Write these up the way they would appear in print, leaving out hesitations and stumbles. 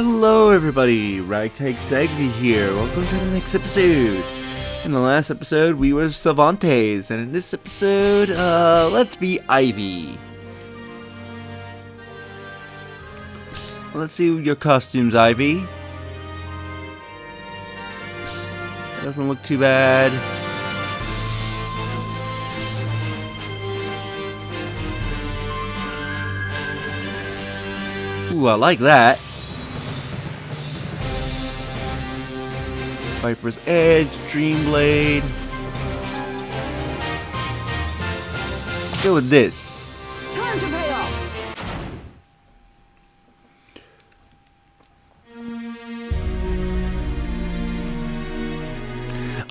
Hello everybody, Ragtag Sagvi here. Welcome to the next episode. In the last episode we were Savantes, and in this episode, let's be Ivy. Let's see your costumes, Ivy. Doesn't look too bad. Ooh, I like that. Viper's Edge, Dreamblade. Let's go with this. Time to pay off.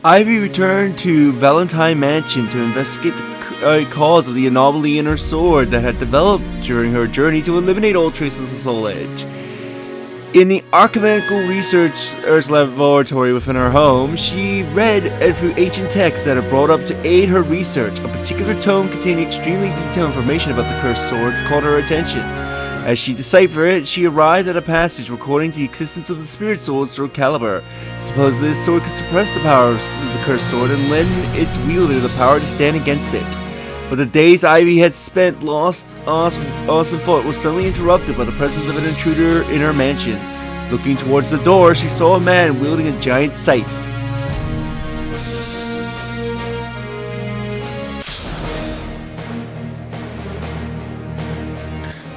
Ivy returned to Valentine Mansion to investigate the cause of the anomaly in her sword that had developed during her journey to eliminate all traces of Soul Edge. In the Archimedical Research Laboratory within her home, she read through ancient texts that had brought up to aid her research. A particular tome containing extremely detailed information about the cursed sword caught her attention. As she deciphered it, she arrived at a passage recording the existence of the spirit sword, Soulcalibur. Supposedly, this sword could suppress the power of the cursed sword and lend its wielder the power to stand against it. But the days Ivy had spent lost and fought were suddenly interrupted by the presence of an intruder in her mansion. Looking towards the door, she saw a man wielding a giant scythe.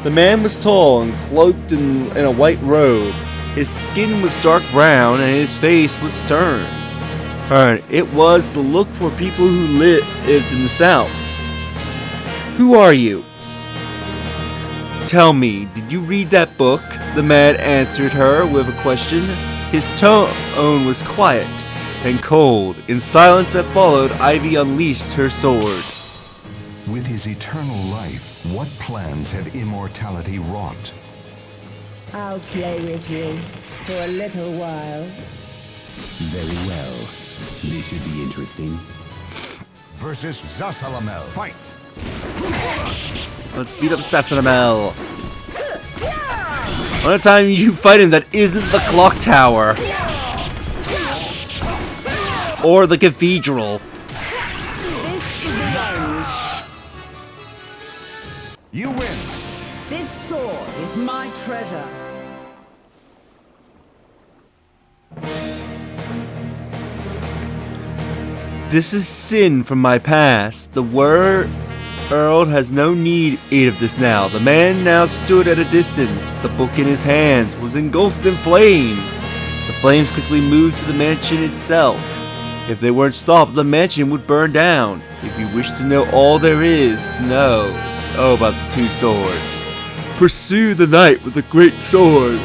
The man was tall and cloaked in a white robe. His skin was dark brown and his face was stern. It was the look for people who lived in the South. Who are you? Tell me, did you read that book? The man answered her with a question. His tone was quiet and cold. In silence that followed, Ivy unleashed her sword. With his eternal life, what plans had immortality wrought? I'll play with you for a little while. Very well. This should be interesting. Versus Zasalamel. Fight! Let's beat up Sassanamel. One time you fight him that isn't the clock tower. Or the cathedral. This is the end. You win! This sword is my treasure. This is sin from my past. The world has no need of this now. The man now stood at a distance. The book in his hands was engulfed in flames. The flames quickly moved to the mansion itself. If they weren't stopped, the mansion would burn down. If you wish to know all there is to know about the two swords, pursue the knight with the great sword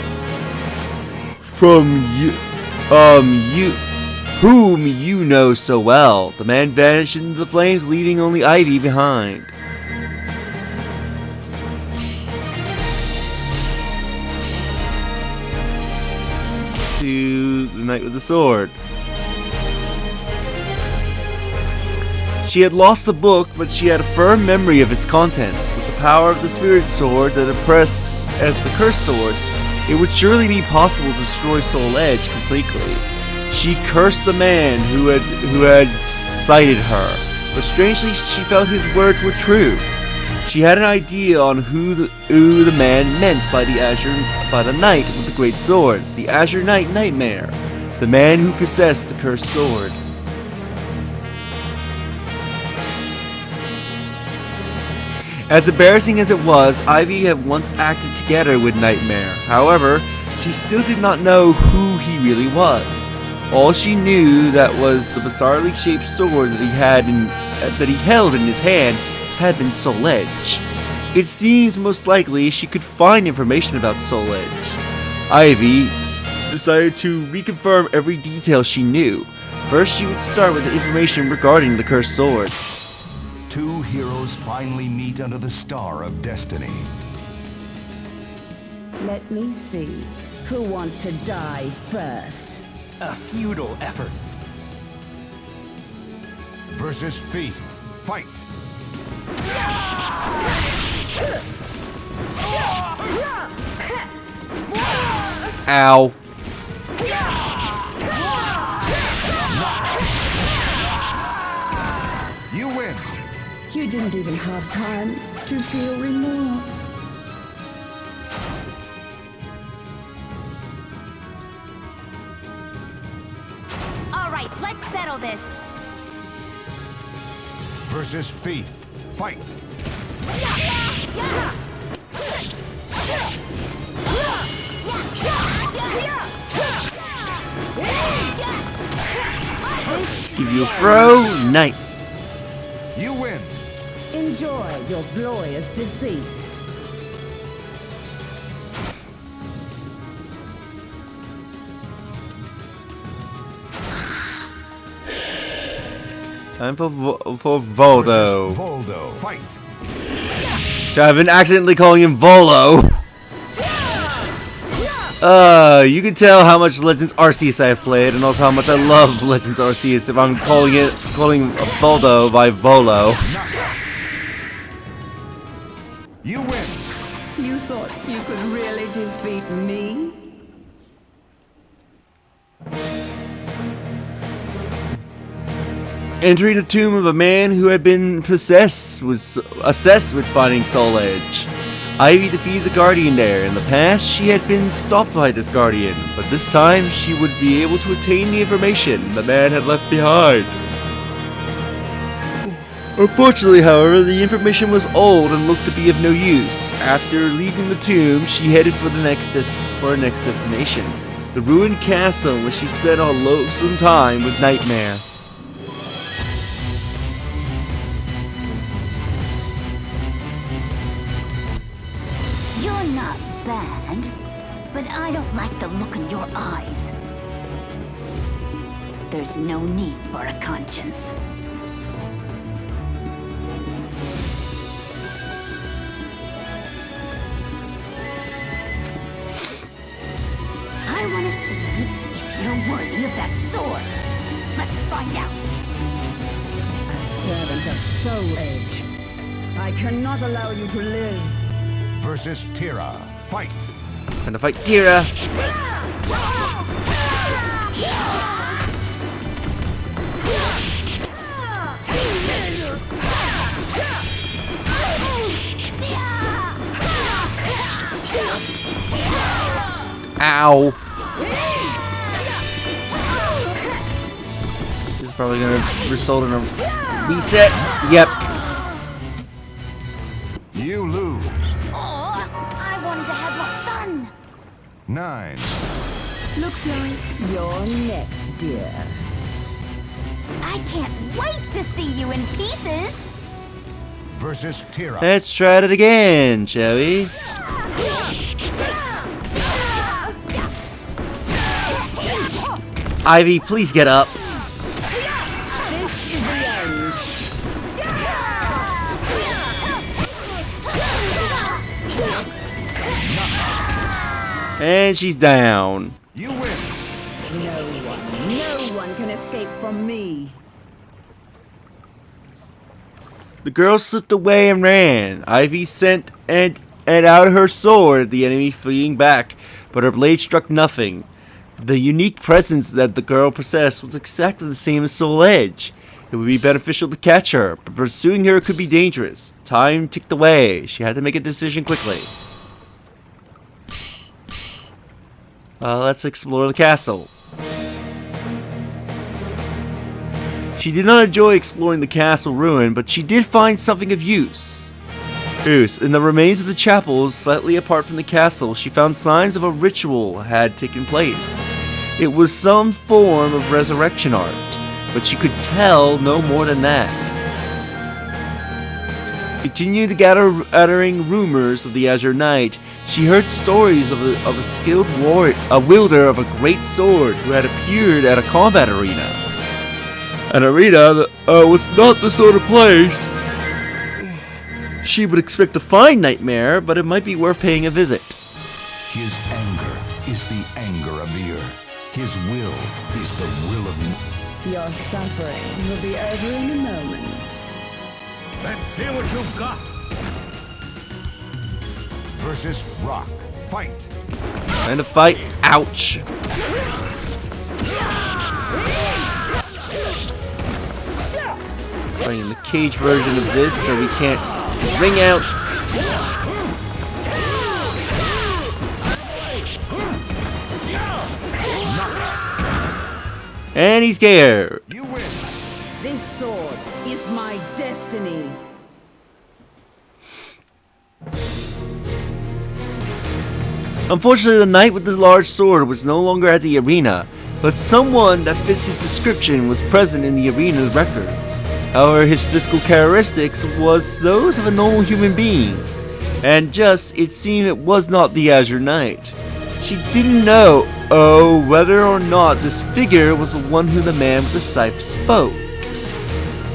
from whom you know so well. The man vanished into the flames, leaving only Ivy behind. To the knight with the sword. She had lost the book, but she had a firm memory of its contents. With the power of the spirit sword that oppressed as the cursed sword, it would surely be possible to destroy Soul Edge completely. She cursed the man who had cited her, but strangely she felt his words were true. She had an idea on who the man meant by the knight with the great sword, the Azure Knight Nightmare, the man who possessed the cursed sword. As embarrassing as it was, Ivy had once acted together with Nightmare. However, she still did not know who he really was. All she knew that was the bizarrely shaped sword that he held in his hand had been Soul Edge. It seems most likely she could find information about Soul Edge. Ivy decided to reconfirm every detail she knew. First, she would start with the information regarding the cursed sword. Two heroes finally meet under the Star of Destiny. Let me see. Who wants to die first? A futile effort. Versus Thief. Fight! Ow. You win. You didn't even have time to feel remorse. All right, let's settle this. Versus Thief. Fight. Give you a throw. Nice. You win. Enjoy your glorious defeat. Time for Voldo. Versus Voldo. Fight. So I've been accidentally calling him Volo. You can tell how much Legends Arceus I've played, and also how much I love Legends Arceus if I'm calling Voldo by Volo. You win. You thought you could really defeat me? Entering the tomb of a man who had been possessed was assessed with finding Soul Edge. Ivy defeated the Guardian there. In the past, she had been stopped by this Guardian, but this time she would be able to attain the information the man had left behind. Unfortunately, however, the information was old and looked to be of no use. After leaving the tomb, she headed for her next destination, the ruined castle where she spent a loathsome time with Nightmare. You're not bad, but I don't like the look in your eyes. There's no need for a conscience. I want to see if you're worthy of that sword. Let's find out. A servant of Soul Edge. I cannot allow you to live. Versus Tira. Fight. Time to fight Tira. Ow. This is probably gonna result in a reset. Yep. You lose. I wanted to have more fun. 9. Looks like you're next, dear. I can't wait to see you in pieces. Versus Tira. Let's try it again, shall we? Ivy, please get up. This is the end. And she's down. You win. No one can escape from me. The girl slipped away and ran. Ivy sent and out her sword at the enemy fleeing back, but her blade struck nothing. The unique presence that the girl possessed was exactly the same as Soul Edge. It would be beneficial to catch her, but pursuing her could be dangerous. Time ticked away. She had to make a decision quickly. Let's explore the castle. She did not enjoy exploring the castle ruin, but she did find something of use. In the remains of the chapel, slightly apart from the castle, she found signs of a ritual had taken place. It was some form of resurrection art, but she could tell no more than that. Continuing to uttering rumors of the Azure Knight, she heard stories of a skilled warrior, a wielder of a great sword who had appeared at a combat arena. An arena that was not the sort of place she would expect to find Nightmare, but it might be worth paying a visit. His anger is the anger of the earth. His will is the will of me. Your suffering will be over in a moment. Let's see what you've got. Versus Rock. Fight. Trying to fight. Ouch. Fighting the cage version of this so we can't do ring outs. And he's scared. You win. This sword is my destiny. Unfortunately, the knight with the large sword was no longer at the arena, but someone that fits his description was present in the arena's records. However, his physical characteristics was those of a normal human being, and just it seemed it was not the Azure Knight. She didn't know, whether or not this figure was the one who the man with the scythe spoke.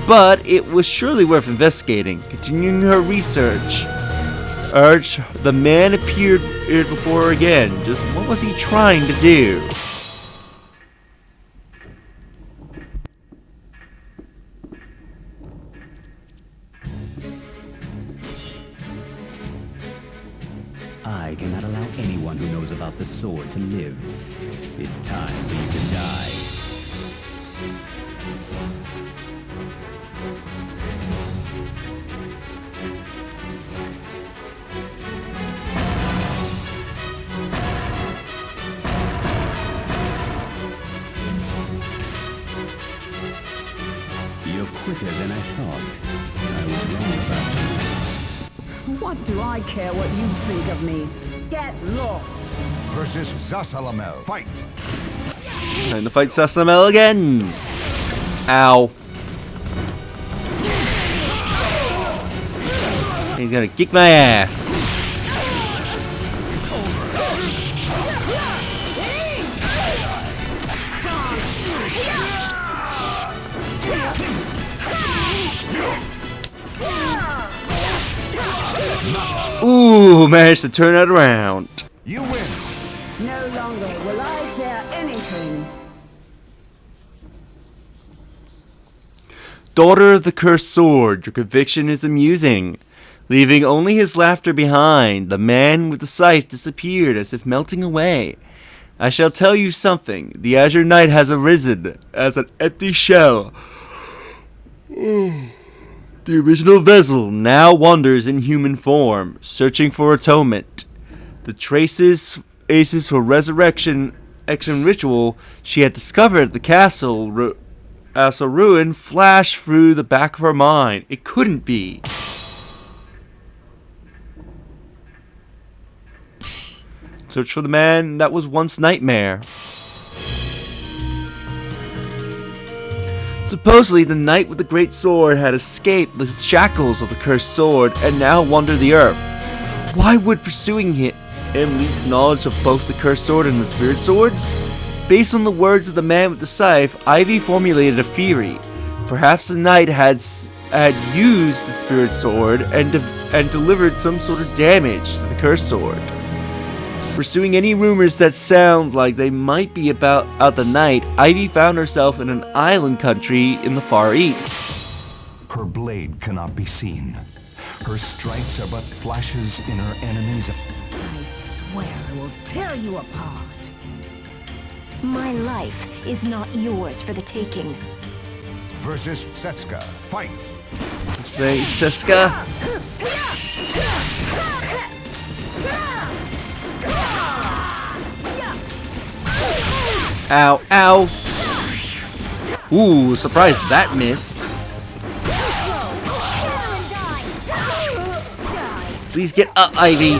But it was surely worth investigating. Continuing her research, the man appeared before her again. Just what was he trying to do? I cannot allow anyone who knows about the sword to live. It's time for you to die. You're quicker than I thought. I was wrong about you. What do I care what you think of me? Get lost. Versus Zasalamel. Fight. Time to fight Sassamel again. Ow. He's gonna kick my ass. Ooh, managed to turn that around. You win. No longer will I care anything. Daughter of the cursed sword, your conviction is amusing. Leaving only his laughter behind, the man with the scythe disappeared as if melting away. I shall tell you something. The Azure Knight has arisen as an empty shell. The original vessel now wanders in human form, searching for atonement. The traces for resurrection ritual she had discovered at the castle ruin flashed through the back of her mind. It couldn't be. Search for the man that was once Nightmare. Supposedly, the knight with the great sword had escaped the shackles of the cursed sword and now wandered the earth. Why would pursuing him lead to knowledge of both the cursed sword and the spirit sword? Based on the words of the man with the scythe, Ivy formulated a theory. Perhaps the knight had used the spirit sword and delivered some sort of damage to the cursed sword. Pursuing any rumors that sound like they might be about the knight, Ivy found herself in an island country in the Far East. Her blade cannot be seen. Her strikes are but flashes in her enemy's. I swear I will tear you apart. My life is not yours for the taking. Versus Setsuka. Fight. Face Seska. Ow, ow. Ooh, surprised that missed. Please get up, Ivy.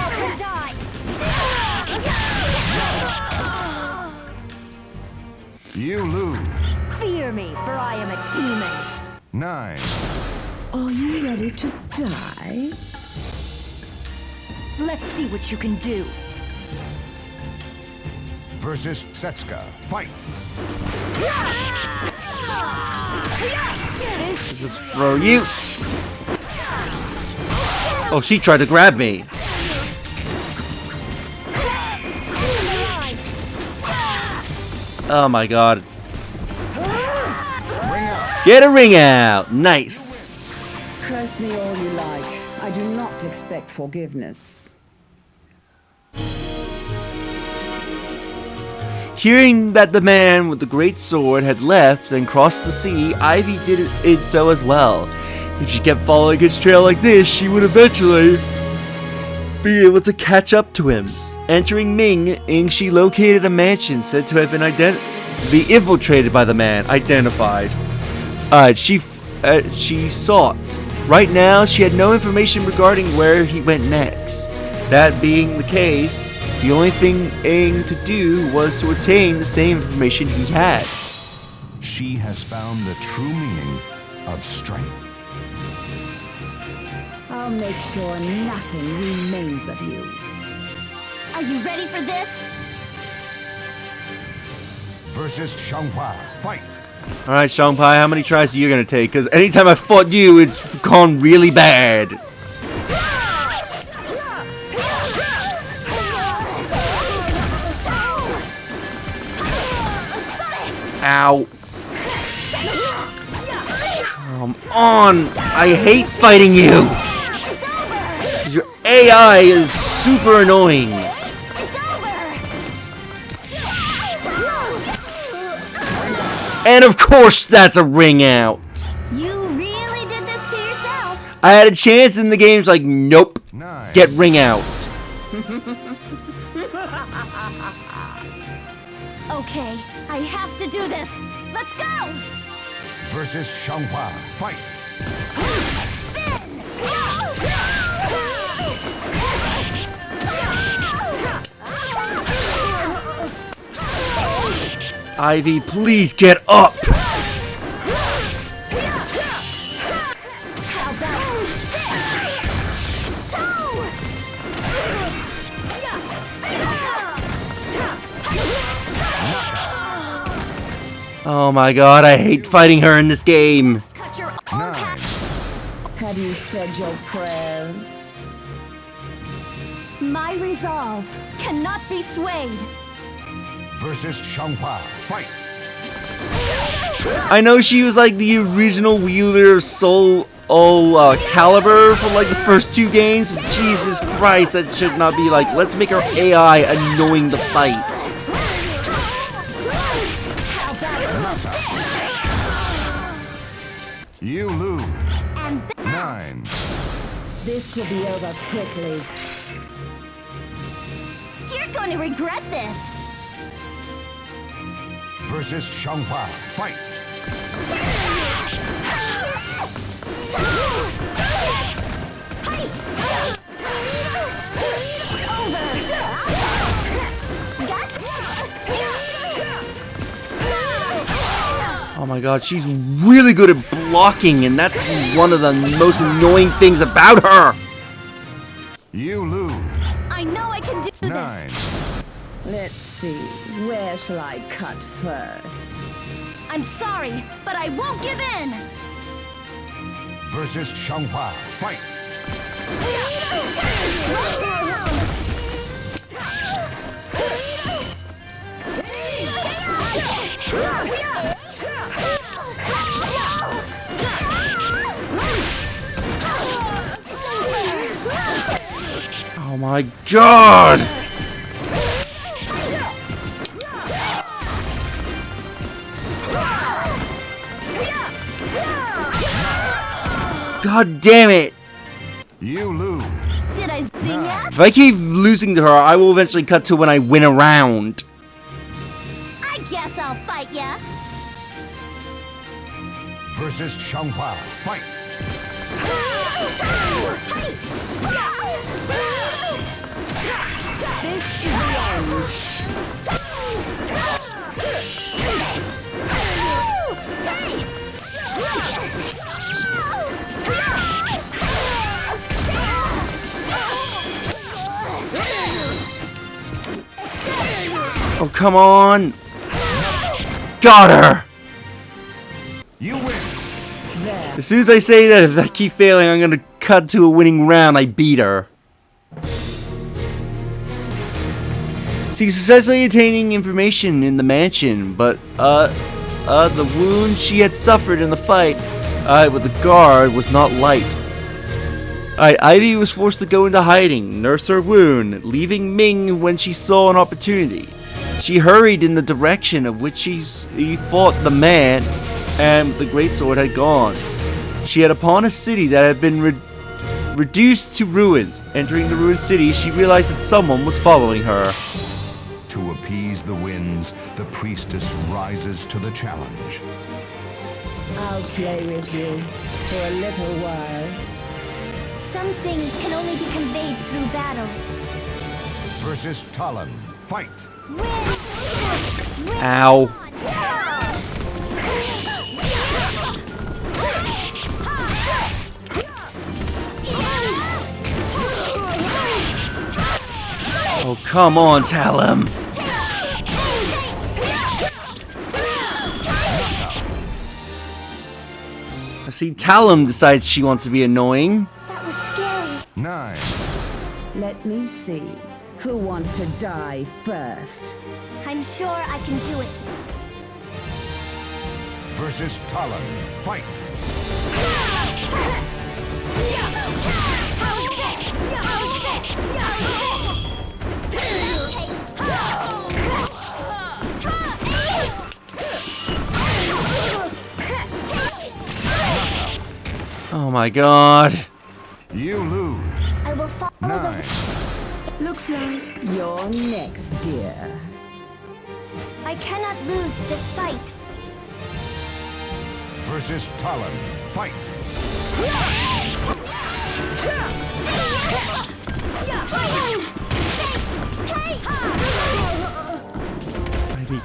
You lose. Fear me, for I am a demon. 9. Are you ready to die? Let's see what you can do. Versus Setsuka. Fight. Let's just throw you. Oh, she tried to grab me. Oh my god. Get a ring out. Nice. Curse me all you like. I do not expect forgiveness. Hearing that the man with the great sword had left and crossed the sea, Ivy did it so as well. If she kept following his trail like this, she would eventually be able to catch up to him. Entering Ming, she located a mansion said to have been infiltrated by the man identified. She sought. Right now, she had no information regarding where he went next. That being the case, the only thing to do was to attain the same information he had. She has found the true meaning of strength. I'll make sure nothing remains of you. Are you ready for this? Versus Xianghua. Fight! Alright, Shangpai, how many tries are you gonna take? Because anytime I fought you, it's gone really bad. Ow. Come on! I hate fighting you! Your AI is super annoying. And of course that's a ring out. You really did this to yourself. I had a chance in the game's like, nope. Nine. Get ring out. Okay, I have to do this. Let's go! Versus Xianghua. Fight! Ivy, please get up. Oh my god, I hate fighting her in this game. Cut your own Nine. cap. Have you said your prayers? My resolve cannot be swayed. Versus Xianghua. Fight! I know she was like the original wielder of Soulcalibur for like the first two games, but Jesus Christ, that should not be like, let's make our AI annoying to fight. You lose. And Nine. This will be over quickly. you're going to regret this. Versus Xianghua. Fight! Oh my god, she's really good at blocking, and that's one of the most annoying things about her. You lose. I know I can do Nine. this. Let's see, where shall I cut first? I'm sorry, but I won't give in. Versus Xianghua. Fight! Oh my god! God damn it! You lose. Did I zing ya? If I keep losing to her, I will eventually cut to when I win a round. I guess I'll fight ya. Versus Xianghua. Fight! This is the end. Oh, come on! Got her! You win. There. As soon as I say that, if I keep failing, I'm gonna cut to a winning round. I beat her. She's successfully attaining information in the mansion, but, the wound she had suffered in the fight, with the guard was not light. Ivy was forced to go into hiding, nurse her wound, leaving Ming when she saw an opportunity. She hurried in the direction of which he thought the man and the greatsword had gone. She had upon a city that had been reduced to ruins. Entering the ruined city, she realized that someone was following her. To appease the winds, the priestess rises to the challenge. I'll play with you for a little while. Some things can only be conveyed through battle. Versus Talon. Fight! Ow. Oh, come on, Talon. I see Talon decides she wants to be annoying. That was scary. 9. Let me see. Who wants to die first? I'm sure I can do it. Versus Talon. Fight! Oh my god. You lose. I will follow 9. Looks like you're next, dear. I cannot lose this fight. Versus Talon. Fight!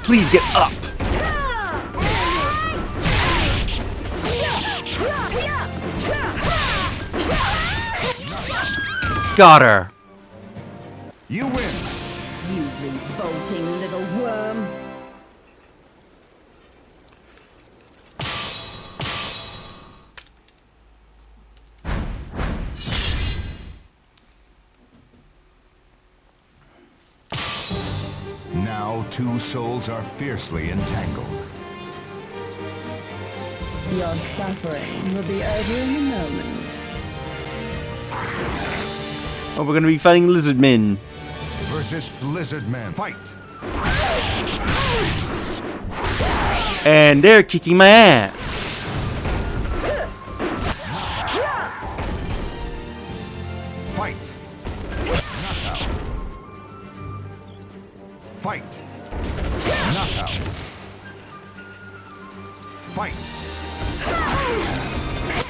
Please get up. Got her. You win. You revolting little worm. Now 2 souls are fiercely entangled. Your suffering will be over in a moment. Oh, we're gonna be fighting lizard men. Versus Lizard Man. Fight! And they're kicking my ass. Fight! Knockout. Fight! Knockout. Fight!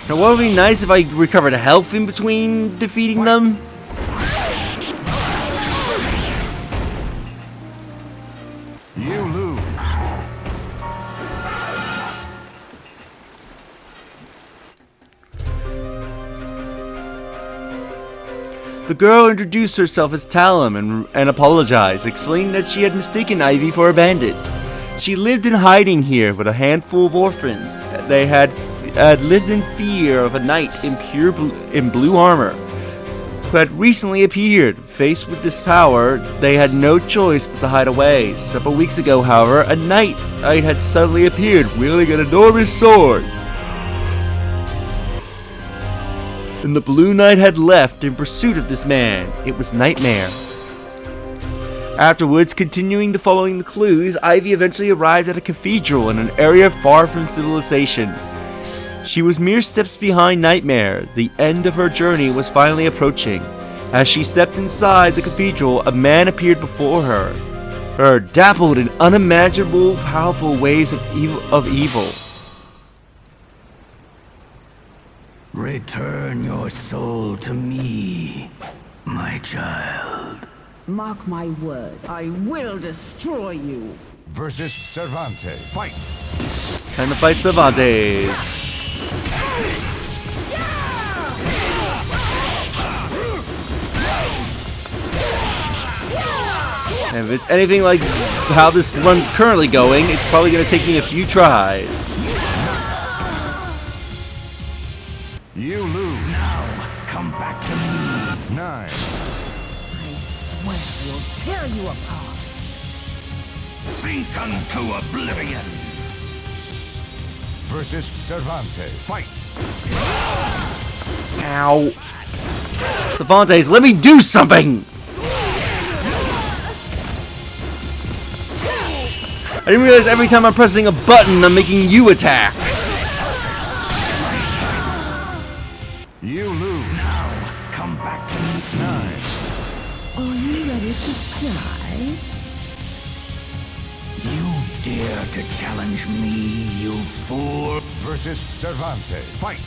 Now, what would be nice if I recovered health in between defeating them? You lose. The girl introduced herself as Talon and apologized, explaining that she had mistaken Ivy for a bandit. She lived in hiding here with a handful of orphans. They had lived in fear of a knight in blue armor, who had recently appeared. Faced with this power, they had no choice but to hide away. Several weeks ago, however, a knight had suddenly appeared, wielding an enormous sword. And the Blue Knight had left in pursuit of this man. It was Nightmare. Afterwards, continuing to following the clues, Ivy eventually arrived at a cathedral in an area far from civilization. She was mere steps behind Nightmare. The end of her journey was finally approaching. As she stepped inside the cathedral, a man appeared before her, dappled in unimaginable powerful waves of evil. Return your soul to me, my child. Mark my word, I will destroy you. Versus Cervantes. Fight! Time to fight Cervantes. And if it's anything like how this run's currently going, it's probably going to take me a few tries. You lose. Now, come back to me. 9. I swear I will tear you apart. Sink unto oblivion. Versus Cervantes. Fight! Ow. Cervantes, let me do something! I didn't realize every time I'm pressing a button, I'm making you attack. You lose. Now, come back to me. 9. Are you ready to die? You dare to challenge me, you fool? Versus Cervantes. Fight.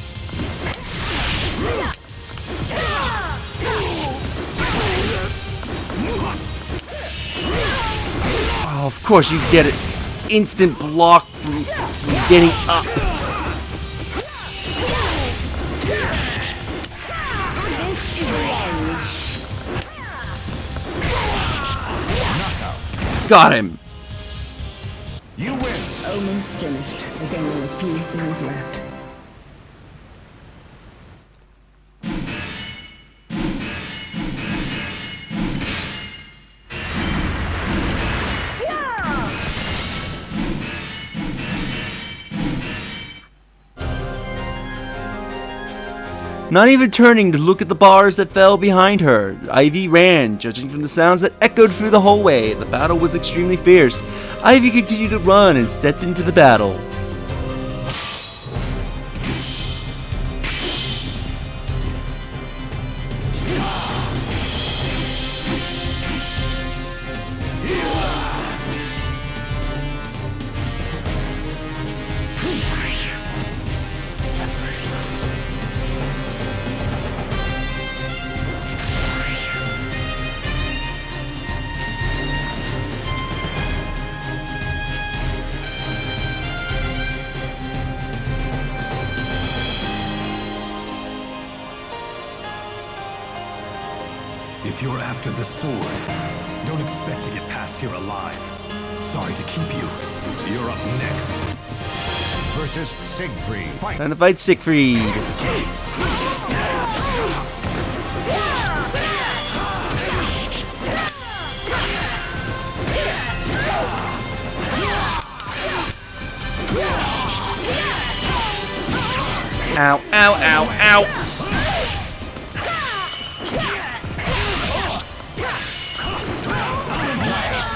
Oh, of course you get it. Instant block from getting up. Got him. You win. Almost finished. There's only a few things left. Not even turning to look at the bars that fell behind her, Ivy ran, judging from the sounds that echoed through the hallway. The battle was extremely fierce. Ivy continued to run and stepped into the battle. If you're after the sword, don't expect to get past here alive. Sorry to keep you. You're up next. Versus Siegfried. Fight. Time to fight Siegfried. Ow, ow, ow, ow.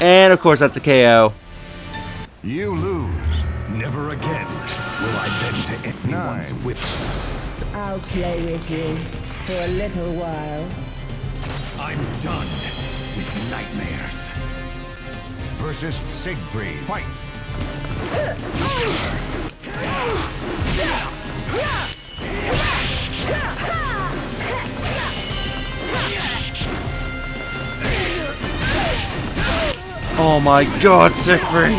And of course that's a KO. You lose. Never again will I bend to anyone's 9. whip. I'll play with you for a little while. I'm done with nightmares. Versus Siegfried. Fight. Oh my god, Siegfried!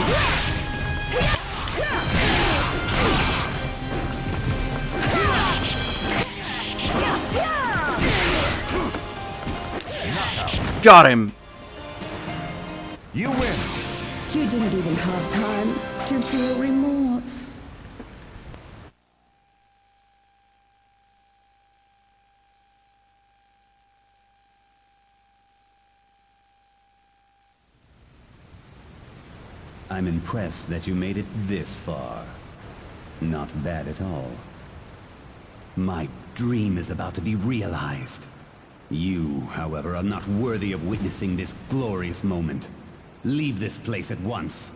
Got him! You win. You didn't even have time to feel remorse. I'm impressed that you made it this far. Not bad at all. My dream is about to be realized. You, however, are not worthy of witnessing this glorious moment. Leave this place at once.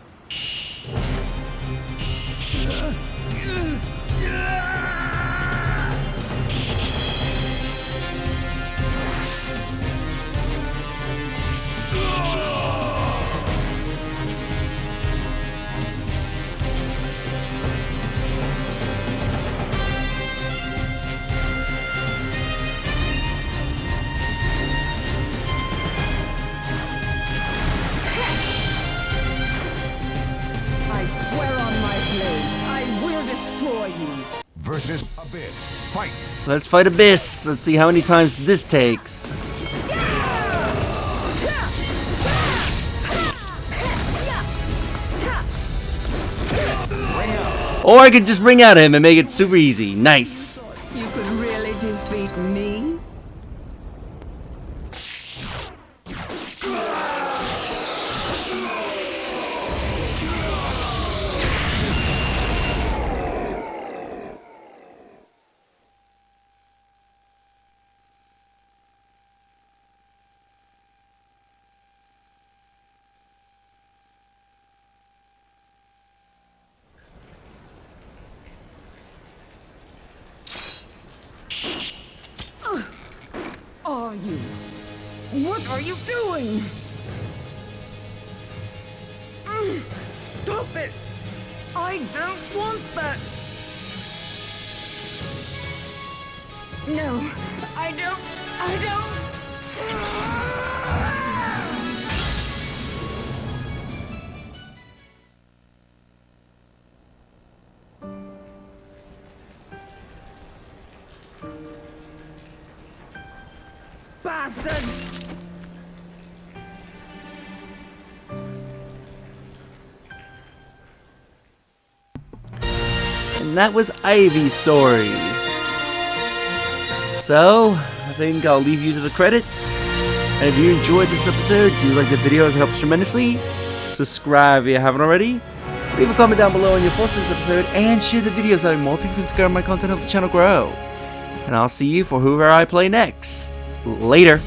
I swear on my blade, I will destroy you. Versus Abyss. Fight. Let's fight Abyss. Let's see how many times this takes. Or I could just ring at him and make it super easy. Nice. You could really defeat me? What are you doing? Stop it! I don't want that! No, I don't! Bastard! And that was Ivy's story. So, I think I'll leave you to the credits. And if you enjoyed this episode, do like the video, it helps tremendously. Subscribe if you haven't already. Leave a comment down below on your thoughts on this episode, and share the video so more people can discover my content, help the channel grow. And I'll see you for whoever I play next. Later.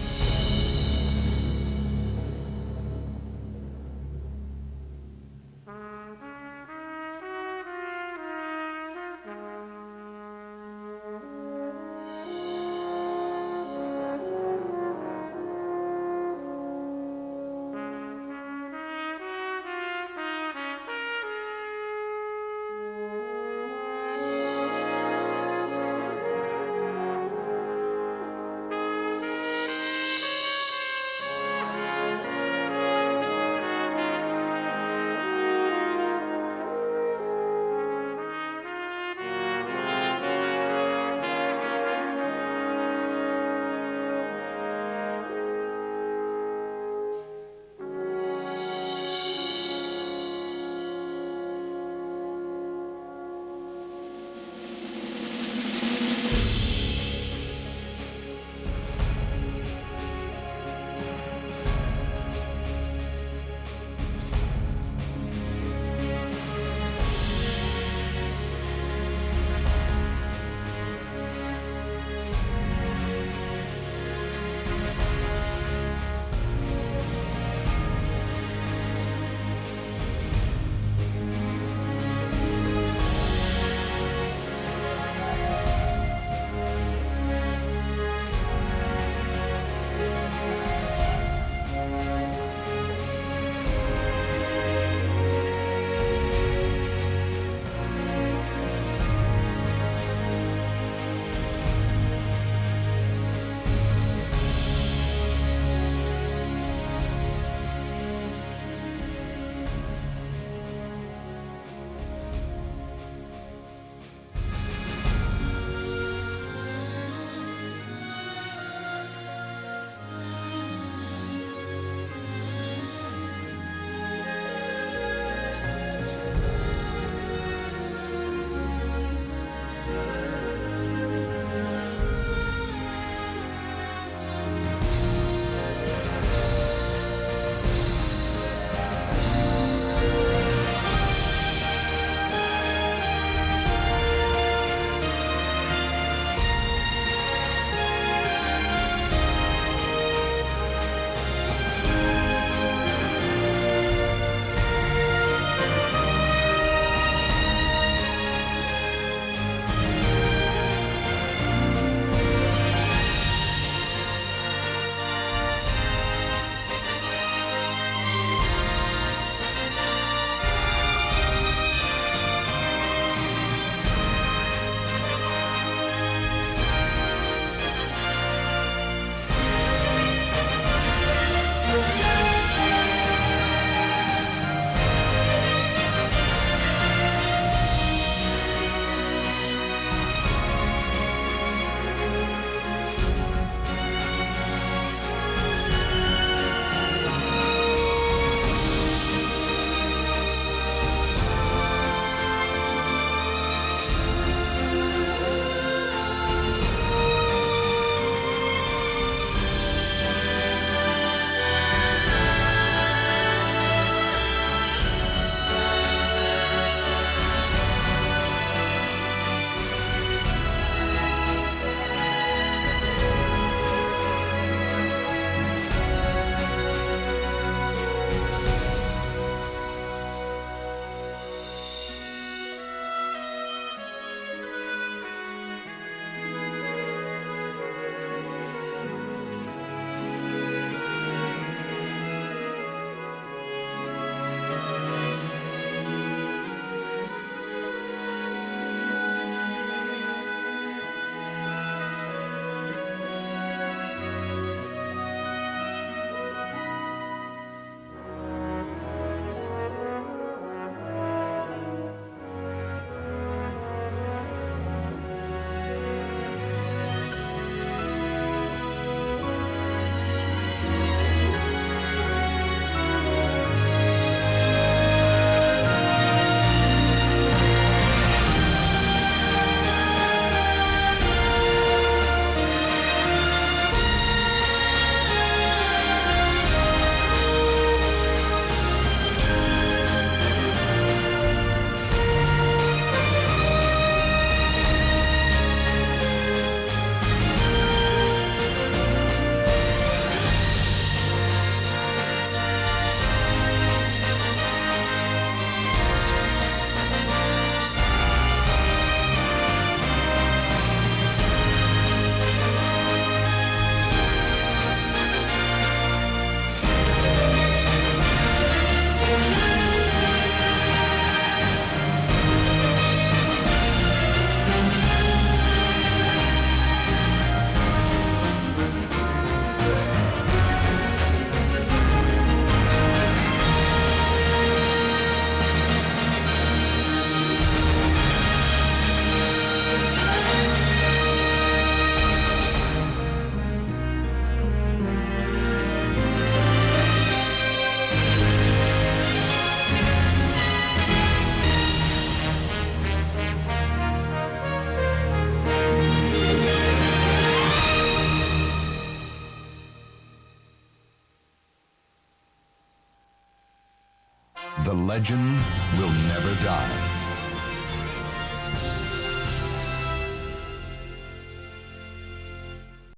The legend will never die.